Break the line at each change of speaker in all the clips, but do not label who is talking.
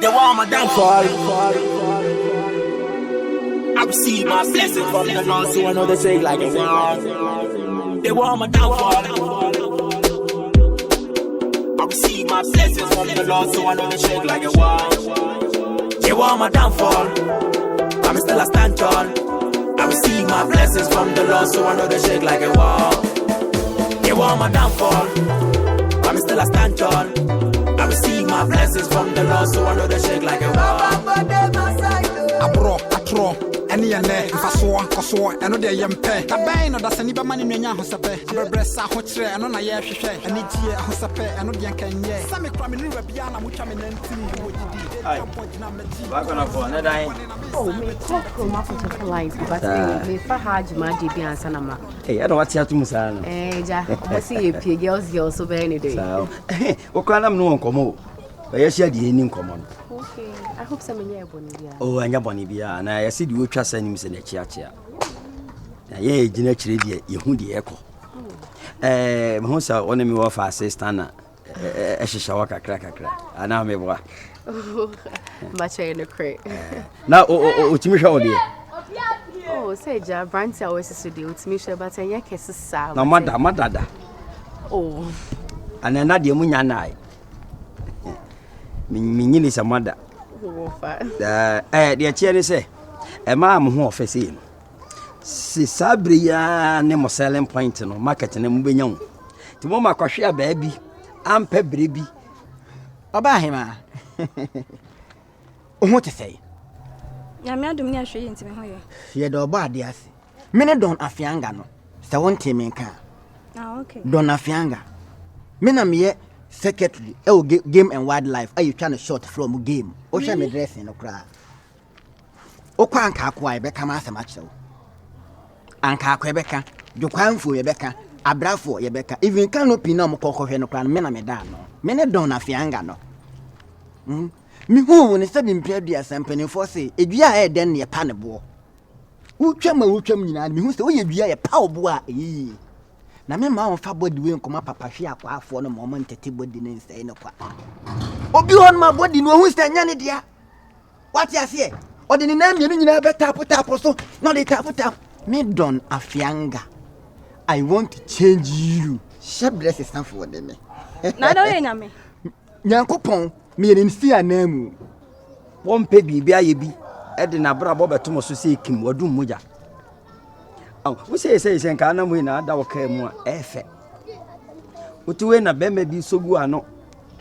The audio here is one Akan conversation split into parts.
They want my downfall. I receive my blessings from the Lord, so I know they shake like a wall. They want my downfall. I receive my blessings from the Lord, so I know they shake like a wall. They want my downfall. I'm still a stand tall. I receive my blessings from the Lord, so I know they shake like a wall. They want my downfall. I'm still a stand tall. I receive my blessings from the Lord, so I know they shake like a wall.
Abro, atro, any and there, if I saw, and no day yampe. Tabay, no, that's any man in your hosape. Abressa, hotre, and on a year, and it's here, hosape, and no yankan ye. Some cramming in Rabiana, which I'm in
Oh, me talk from up to life, but me for hard Maji be and Sanama.
Hey, I don't want you to Musana.
Eh, Jack, I see a girls here also any day.
What can I know come over? But yes, you didn't come on.
Okay, I hope some year Bonivia.
Oh, and your Bonivia, and I see you trust him in a church. Yea, Genetic, you who the echo. Monsa, one of me off our sister, a shawaka cracker, and now me what.
Much in the crate.
Now, oh, to me, show dear.
Oh, say, Jar, Branch always is to do with me, but I guess it's sad.
No, Madada.
Oh,
and another Munyana. Meaning is a mother. The chair say, a mamma who offers him. Si Sabria name selling point no market and moving young. To Mama Koshia baby, I'm pe baby.
About him, what to say?
Yamia do me a shade into me.
Ye do bad, yes. Mene don afianga no. Sa won team can.
Ah, okay.
Don afianga. Mena me secretary. Game and wildlife. Are you trying to short from game? O shall me dress in a cry. O kwan ka kwa be kama asamacho. Anka kwebeka, jokwanfo yebeka, abrafo yebeka. Even canopy na mo kokofhe no kwan mena me da no. Mene don afianga no. Me hu ne sabi mpia sampani for say edua e den ne pa ne bo. Utwam nyina me hu say oye dua ye pa obo a yi. Na me ma on fa body we nkoma papa hwe akwa afo no mo ntete body ne nsai ne kwa. Obi on ma body no hu say nya ne dia. What you say? Odi ni na mienu nyina be tap so. No dey tap. Me don afianga. I want to change you. She bless is for them.
Na do ye nyame.
Nyankopon me yen si anamu.
Won pe bibia ye bi e de na bra bo beto so se kim wadum moja. Oh, we say nka na mu na da wo ka mu a efe. Otuwe na be ma bi sogu ano.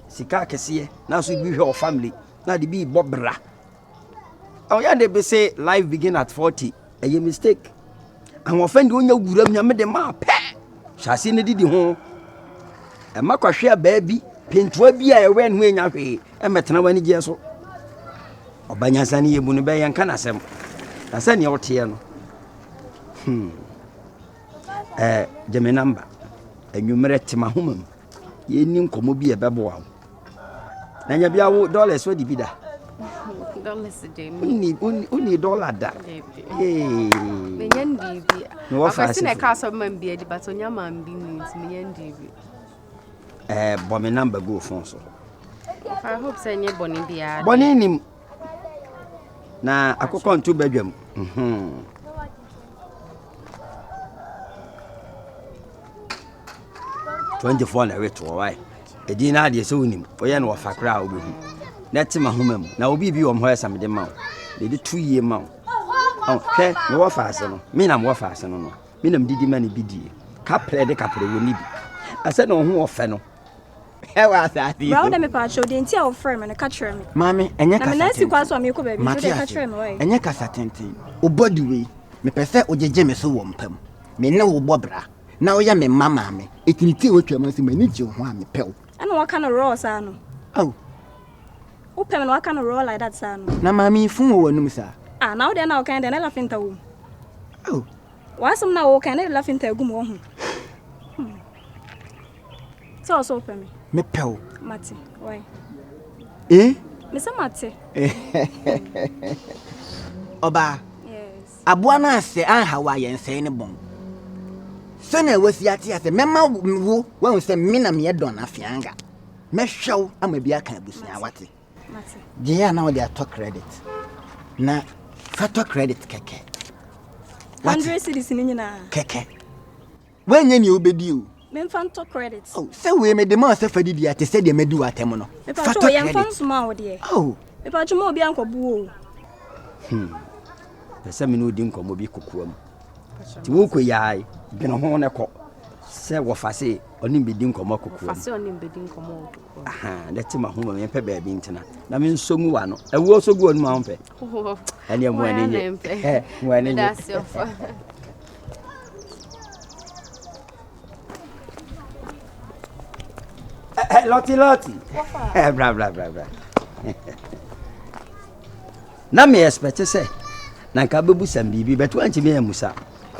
Sika kese na so bi hwe o family na de bi bobra. Oh yeah, they say life begin at 40. A mistake. And offend you guram nyame de ma pe. Shasi ne didi ho. E makwahwe baby, pintoa bi a ewe nhu enya hwe. E metena wani je so. Obanyansa ne yebu ne be yanka na sem. Na se ne wote no. Jeme number. Enwumere tema homam. Ye ni nkomo bi e bebo wa. Na nya bia wo dollars wo di bi da.
$1 a day.
Only dollar that. Hey.
Me yendi.
No
I've seen a car some man be but on your man be means me yendi.
But my number go phone so.
I hope say nye boni bia.
Boni ni na akoko 2 bedroom. 24 na reto why. Edi na ade so unim. Oye na wafakra obehu. Neti mahumem na obi bi wo mhoya samde ma de 2 year ma oh hwe me wo faase no me na mo faase no me na mdidi ma ne bidie ka plede ka pre woni bi ase na ho ofe no he wa saati
bro na me pa show de ntia of frame na ka kire me
mami enye ka
na me na si kwa so me ko ba bi so de ka kire me why
enye ka satenten o body we me pese ojeje me so wo mpam me ne wo bobra na wo ya me mama me etiniti wo twam asi mani je ho a me pew
ana wa kana raw sa no
oh
open no kana raw like that sa no
na mami fun wo num sa
ah now they now kind de na lafinta wo
oh
wasum na wo kind de lafinta egum wo ho so open me
me pew
mate why me say mate
oba
yes
aboa na ase an hawa yense ne bon so na wasi ate ase mema wo wan se me na me don afianga me hwew ama bia kan abusia wate Jia na wode ato credit. Na fato credit keke.
100 cedis ni nyina.
Keke. Wenye ni obedi o.
Me fan to credit.
Oh, say we me de man say fadi dia te say de medu atem no.
Fato credit. Fan suma wo de.
Oh.
Me pa chuma obi ankobu o.
Pese me no di nkomo bi kokoam. Ti wo koyai, bi no ho ne ko. Se wo fase oni be di nkomo kokoam.
Fase oni be di nkomo kokoam.
Aha, leti ma ho me pe ba bi ntina. Na me nsogu wa no. Ewo sogu onu ma ho pe. Ene mo ene ye. Mo ene ye.
That's your fa.
Loti. Bra. Na me expect say na nka bebu sam bibi beto anchi me amusa.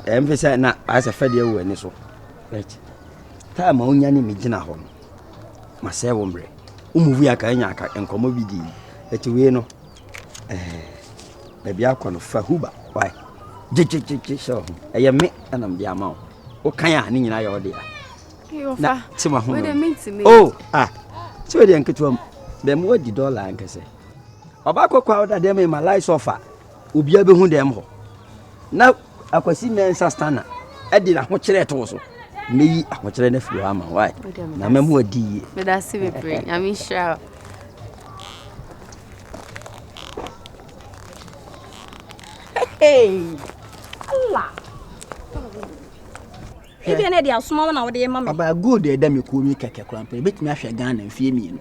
Emfe say na asa fade ewo ani so. Right. Ta ma onya ni me gina ho. Ma say wo mbre. Umuvu aka anya aka enkomo bidi. Eti we no. Baby akwa no fa huba. Why? Je so. Eye me anam dia ma. O kan ya ni nyina ya ode ya. Na tima ho. Oh, so we dey nketu be mo di dollar nkese. Oba kokwa oda dem ma life offer. Obi abe hu dem ho. Na akwasi mensa stana. E di na ho kire to so. Meyi ho kire na firi ha ma. Why? Na memu adi.
Me da see be pray. I mean sure.
Hey. Allah. Ibi na dia asoma na wo de ma me.
Aba good e da me ko mi keke krampa. Betimi ahwe Ghana mfie mi no.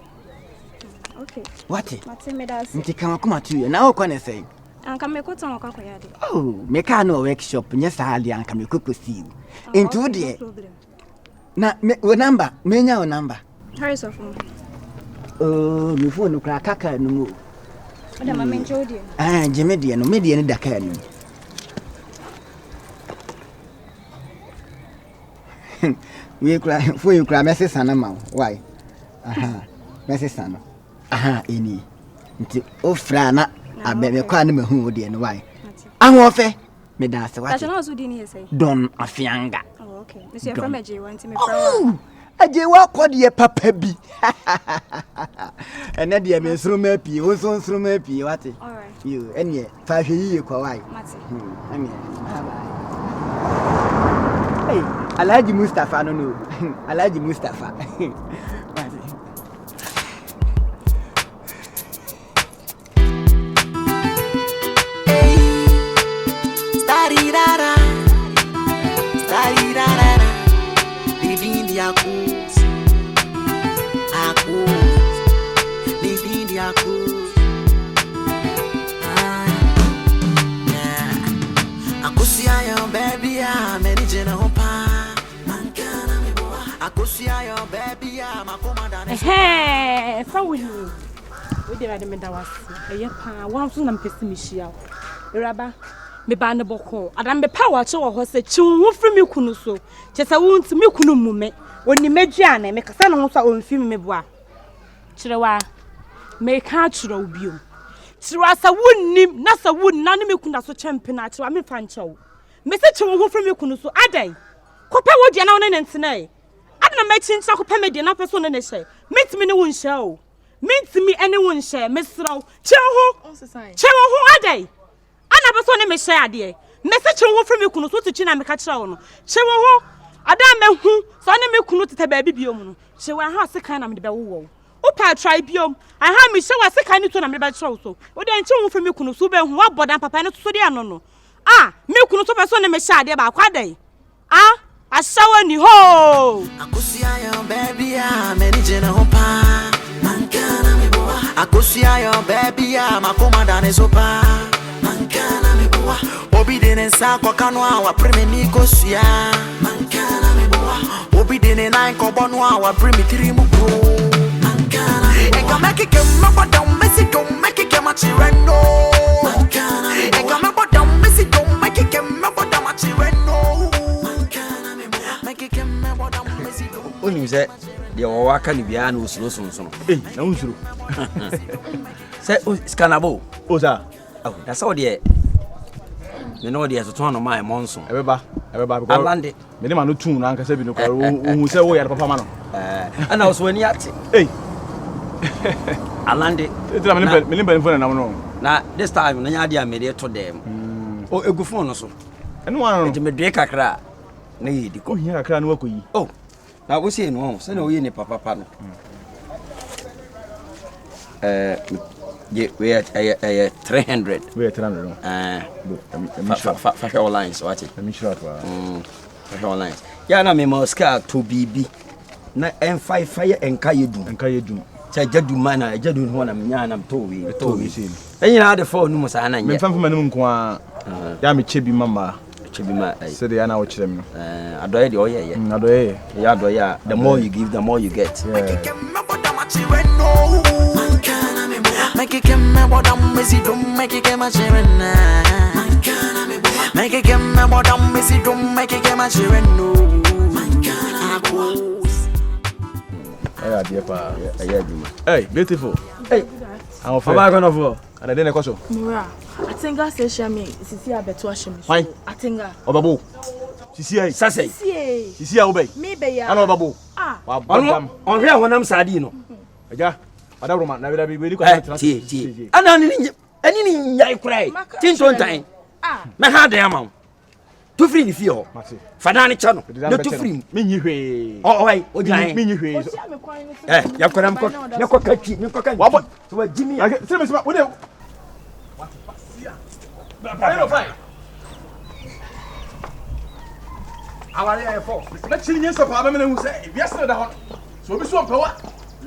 Okay.
What?
Mate me da see.
Nti kan akoma tu ye. Na wo kwa ne sei.
Anka me ko tan wo kwa ya de.
Oh, me ka no workshop nya sa ali anka me kokosi. Into de. Na me wo number, me nya wo number.
Hurry so phone.
Oh, me phone kra kaka no mo.
Oda ma me ncho de.
Jeme de no, me de ne daka no. We kra phone you kra message sana ma. Why? Aha. Message sana. Aha, eni. Nti ofra na abe me kwa na me hu de no why? Ahofe. Me da se
That's not so di ni say.
Don afianga.
Oh, okay. Me say from Eje want me from.
Aje wa kode papa bi. Ene de me nsroma pie, wo so nsroma pie wate.
All right.
You ene fa hwe yiye kwa why?
Mate.
Ene. Hey, Alhaji Mustafa no. Alhaji Mustafa.
Fawuni. We dey rade me da wase. Eye pa, wan so na mpesi me hia. Eraba, me ba ne boko. Adam be power che wo ho se chi wo firi me kunu so. Che se wo nti me kunu mu me. Oni medua na me kasa no ho so onfi me boa. Kirewa. Me ka kire obiom. Kirewa sa wonnim na sa wonna ne me kunu so chempena kirewa me fa nchew. Me se chi wo ho firi me kunu so adan. Kopa wo dia na wo ne ntena Adna me chincha ko peme de na peso ne hye. Metimi ne won hye o. Metimi ene won hye. Mesraw. Chewo. Chewo ho adai. Ana peso ne me hye ade. Me se chewo from me kunu so tuchi na me ka kira wo no. Chewo ho. Ada me hu. So ne me kunu tete ba bibiom no. Chewo ha se kan na me de be wo. O pa try biom. Aha me hye wa se kan ni to na me be kira wo so. O de chewo from me kunu so be hu wa bodan papa ne so de ano no. Me kunu so peso ne me hye ade ba kwa dai. Asawa ni ho
Akusia yo baby ya menijena hopa Mankana mi boa Akusia yo baby ya makoma dane sopa Mankana mi boa Obi dene sa kwa kanwa wa premi ni kosia Mankana mi boa Obi dene na inko bonwa wa premi tirimu bro Mankana mi boa Eka meki kema bada umesi don't meki kema chireno Mankana mi boa Eka meki bada umesi don't meki kema bada machireno
Onim se de wo waka ni bia na osuro sonson.
Na unsuro.
Se scanable.
Oza.
Oh, that's all there. Me no there so ton no my monson.
Ebeba because
Alande.
Me dey ma no tun na nka se bi no kwa. Hu se wo ya papa ma no.
Ana oswani ate.
Hey.
Alande.
Tira me limba phone na no.
Na this time na nya dia me dey to dem. O egu phone no so.
Eno wan
Enti me dwe kakra na ye di ko.
ko hia kakra na wakoyi.
Oh. Na wo say no, say na wo ye ni papa no. We are 300.
We are 300 no.
Fashion lines what it.
Let me show you.
Fashion lines. Ya na me Oscar to bibi. Na M5 fire enka yedum.
Enka yedum.
Cha jadu mana, jadu ho na nya na to we.
To we see.
Enyina de phone no mo sa na nya.
Me famfa manum nko a. Ya me chebi mama.
Chebi ma.
Se de ya na wo kire me no.
Adoye de oye.
Adoye.
Ya adoye. The more you give, the more you get.
Make it come about them messy don't make it come a cheering make it come about them messy don't make it come a cheering no
Hey dear pa
Hey
beautiful
Hey
I'm
for back on over
and then ekoso
Mura Atenga say shame sisi abeto asheme
Fine
Atenga
Obabo Sisi ai
Sase
Sisi a obey
me be ya
Ana Obabo
wa
badam
on hwe honam sadi no
Aja Adabro na we di ko
tie ana ni nyai kurai tin so ntan me ha de ama to free ni fi ho fada ni cha no de to free
me nyi hwe
wai o jan
me nyi hwe
ya koram ko ne ko kachi ne ko kan
wa
so wa jimi
se me we de what pasia I no fine awari ay fo na chiri nyenso pa ba me na hu se biasa da ho so obi so mpawa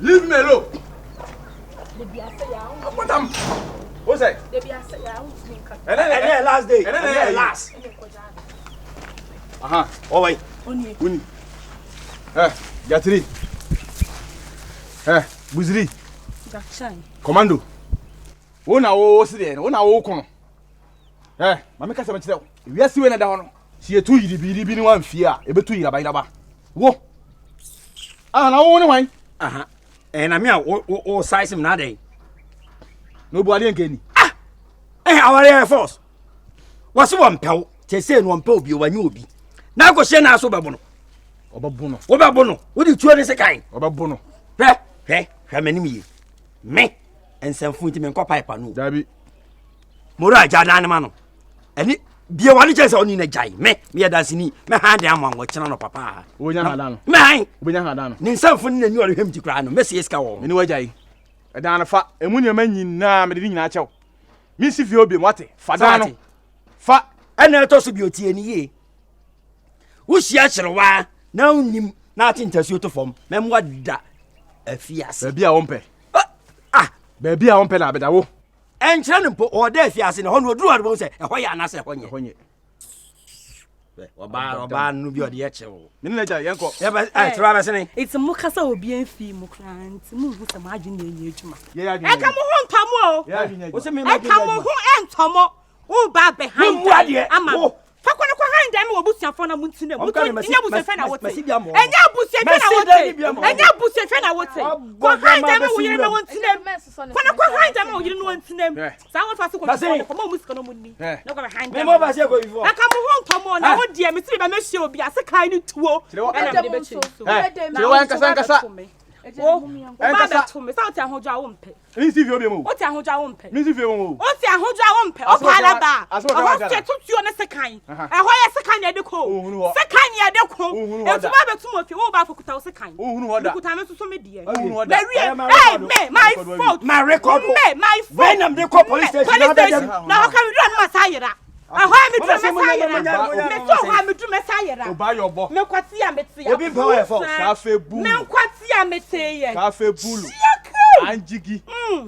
leave me alone What am? What's that? And then last day. And then last. Aha. Oh wait. Uni. Gatri. Buzri.
Gachai.
Commando. Ona wo si de, ona wo kono. Mama ka se me kire. Wi asi we na da ho no. Si etu yiri bi ni wan fie a, e betu yira ba yira ba. Wo. Na wo ni wan.
Aha. Na me a o size him na dey.
No bo ade nkeni.
Aware force. Wase wo mpɛw. Te say no mpɛw bi o wanye obi. Na go hye na so bɛbo no.
Obɛbo no.
Wo bɛbo no. Wo di tuo ne sekan.
Obɛbo no.
Hwɛ manim yi. Me ensamfu nti me nkɔ pipe no.
Dabi.
Moro aja dan ne ma no. Ani bia wale chese oni na jai. Me ye dansini. Me ha de amwa wo kyena no papa.
Wo nya hada no.
Me han.
Wo nya hada no.
Ni ensamfu ni nani ɔre hwem ti kra no. Me se eska wo.
Me ni wajai. Dan fa emu ne ma nyina me de nyina kyɛw. Mi si fi obi mwate. Fa dan no. Fa
ɛna ɛtɔ so bi otie ni ye. Wo hia kyerwa na unim na atintasuo to fam. Me mwa da afiase.
Ba bia wo mpɛ. Ba bia wo mpɛ na abeda wo.
Enkyere no mpo o da afiase ne ho no oduru ado se ɛhɔ ya anase ɛhɔ nye.
Ɛhɔ nye.
Oba no bi ode ye kyewo.
Me na ja yenko.
Ye ba tra ba sene.
It's mu kasa obi enfi mu kran ti mu hu se ma adwene ye adwuma.
Ye ya adwene.
E ka mo ho ntamo o.
Ye adwene.
Wo se me
E ka mo ho entomo. Wo ba behind ama. Fa kono kwa hand dem wo busuafo na mu ntine. Mu nya busuafo na wote. Enya busuafo na wote. Enya busuafo na wote. Kwa hand dem wo yire na wontine. Kono kwa hand dem wo yire na wontine. Sa wo fa se ko ko mu sika no munni. Na ko hand dem.
Me mo ba se ko before.
Aka mo ho ntomo na wo die me tiri ba me hye obi ase kan ni tuo.
Ɛna
de be chi.
Tire wa nkasa.
Wo ba da to me sa oti ahojo a wo mpe.
Ni si fi obi mu.
Oti ahojo a wo mpe.
Ni si fi wo.
Oti ahojo a wo mpe. O pala ba. O se tutuo ne sekan. Ehọ ye sekan ye de ko. Sekan ye de ko. Etu ba betu mo fi wo ba fokuta o sekan.
Ohunu hoda.
Kuta me so me die.
Na
me my fault.
My record.
Me my fault.
When am they call police station?
Na how can we do an masayira? Ehọ me do masayira. Me so ha me do masayira.
O ba yo bo.
Me kwati ya me ti ya.
Obi power for.
Cafe bulu.
Me kwati ya me ti ye.
Cafe bulu. Anjigi.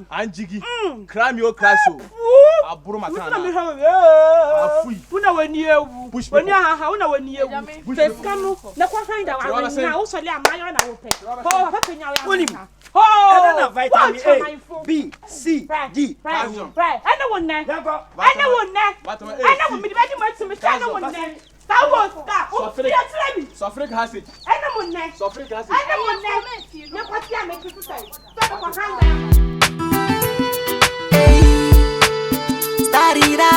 Anjigi. Krami o kraso. Aburu matana. Afui.
Una wani ewu. Wani aha una wani ewu. Feska no. Na kwa find out na wo so le amayo na wo pe. Ho papa nya wo ya.
Oh, na vitamin A, B, C, D.
Right. Ana wonne. Ana wonne. Ana wo mi di badi mo tumi ana wonne. Sawo sta. O fi atire mi.
Sofrik has it.
Ana wonne.
Sofrik has it.
Ana wonne. Na kwati a me kisu sai. So ko hanga.
Starira